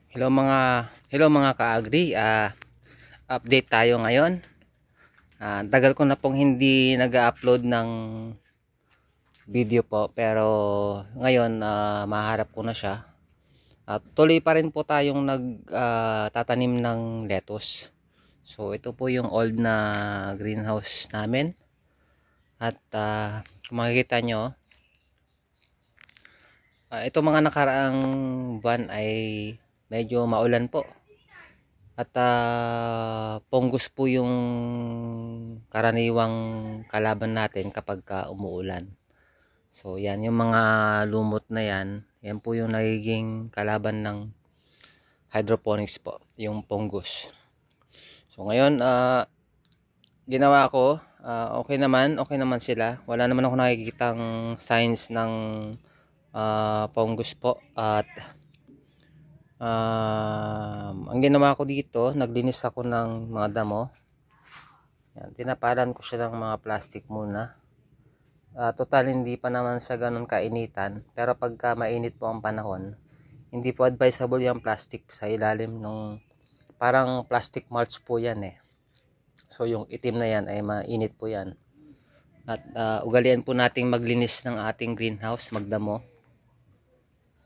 Hello mga ka-agri. Update tayo ngayon. Tagal ko na pong hindi nag-upload ng video po, pero ngayon maharap ko na siya. At tuloy pa rin po tayong nagtatanim ng lettuce. So ito po yung old na greenhouse namin. At kung makikita nyo, ito mga nakaraang buwan ay medyo maulan po. At punggos po yung karaniwang kalaban natin kapag umuulan. So yan, yung mga lumot na yan, yan po yung nagiging kalaban ng hydroponics po, yung punggos. So ngayon, ginawa ko, okay naman sila. Wala naman ako nakikitang signs ng punggos po. At ang ginawa ko dito, naglinis ako ng mga damo. Yan, tinapalan ko siya ng mga plastic muna. Total hindi pa naman siya ganun kainitan, pero pagka mainit po ang panahon, hindi po advisable yung plastic sa ilalim ng parang plastic mulch po yan eh. So yung itim na yan ay mainit po yan. At ugalian po nating maglinis ng ating greenhouse, magdamo.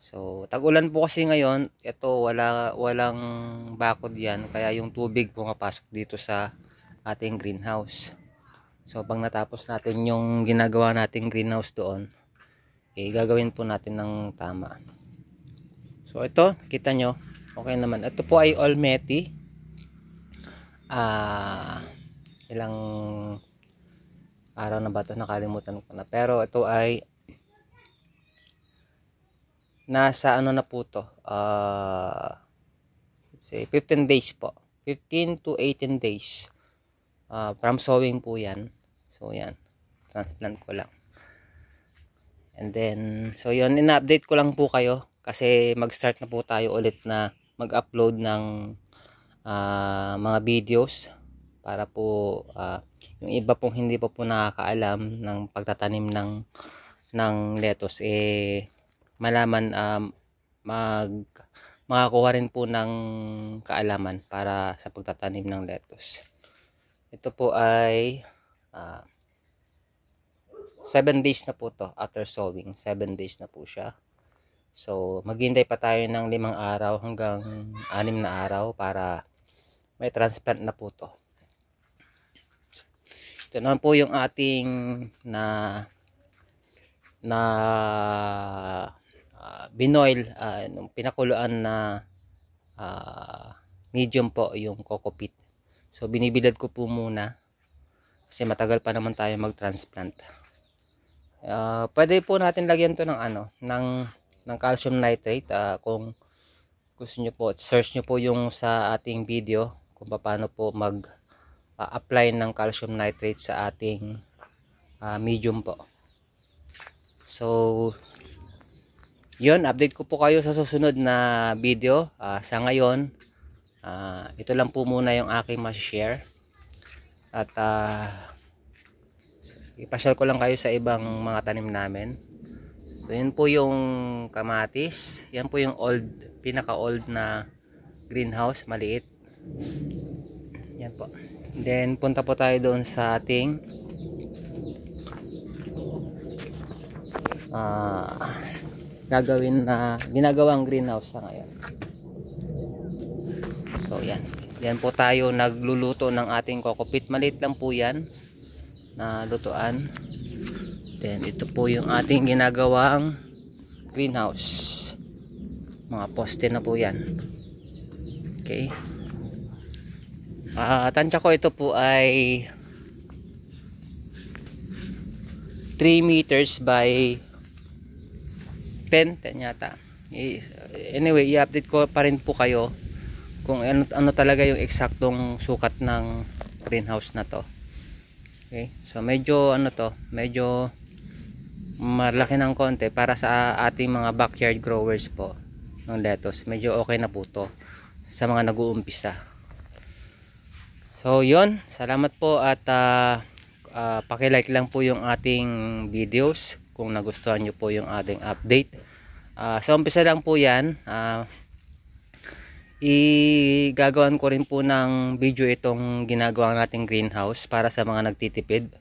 So, tag-ulan po kasi ngayon, ito walang bakod yan, kaya yung tubig pumapasok dito sa ating greenhouse. So, pag natapos natin yung ginagawa nating greenhouse doon, gagawin po natin ng tama. So, ito, kita nyo, okay naman. Ito po ay Olmeti. Ilang araw na ba ito? Nakalimutan ko na. Pero ito ay nasa ano na po to, let's say 15 days po, 15 to 18 days from sowing po yan. So yan, transplant ko lang. And then so yun, in-update ko lang po kayo kasi mag-start na po tayo ulit na mag-upload ng mga videos para po yung iba pong hindi pa po nakakaalam ng pagtatanim ng lettuce malaman, makakuha rin po ng kaalaman para sa pagtatanim ng lettuce. Ito po ay 7 days na po to after sowing. 7 days na po siya. So maghintay pa tayo ng 5 araw hanggang 6 na araw para may transplant na po to. Ito naman po yung ating na binoil, pinakuluan na medium po yung coco peat. So binibilad ko po muna kasi matagal pa naman tayo mag-transplant. Pwede po natin lagyan to ng calcium nitrate. Kung gusto nyo po, search nyo po yung sa ating video kung paano po mag-apply ng calcium nitrate sa ating medium po. So yun, update ko po kayo sa susunod na video. Sa ngayon, ito lang po muna yung aking ma-share. At ipasyal ko lang kayo sa ibang mga tanim namin. So yun po yung kamatis. Yan po yung pinaka-old na greenhouse, maliit. Yan po. Then punta po tayo doon sa ating ginagawang greenhouse sa ngayon. So yan po tayo nagluluto ng ating coco peat. Maliit lang po yan na lutuan. Then ito po yung ating ginagawang greenhouse. Mga poste na po yan. Okay. Tansya ko ito po ay 3 meters by 10 yata. Anyway, i-update ko pa rin po kayo kung ano talaga yung eksaktong sukat ng greenhouse na to. Okay? So medyo medyo malaki ng konti para sa ating mga backyard growers po ng lettuce. Medyo okay na po to sa mga nag-uumpisa. So yun, salamat po at paki-like lang po yung ating videos kung nagustuhan nyo po yung ating update. Sa umpisa lang po yan, Gagawan ko rin po ng video itong ginagawa nating greenhouse para sa mga nagtitipid.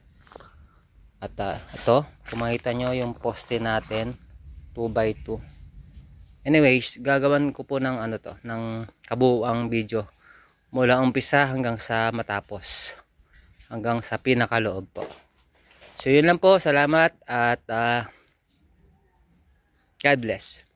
At ito, kung makita nyo yung poste natin 2x2. Anyways, gagawan ko po ng ng kabuuang video mula umpisa hanggang sa matapos, hanggang sa pinakaloob po. So yun lang po, salamat at God bless.